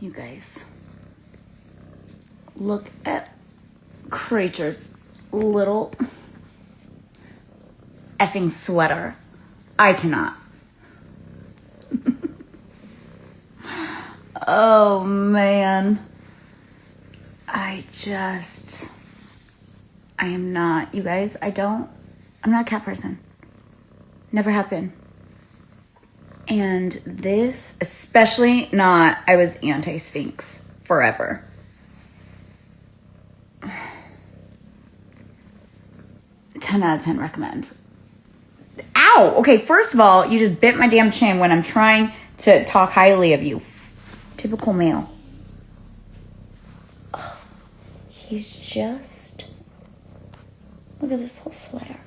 You guys, look at Creature's little effing sweater. I cannot. Oh man. I am not, you guys, I'm not a cat person. Never have been. And this, especially not, I was anti-Sphinx forever. 10 out of 10 recommend. Ow! Okay, first of all, you just bit my damn chin when I'm trying to talk highly of you. Typical male. Oh, he's just... Look at this whole sweater.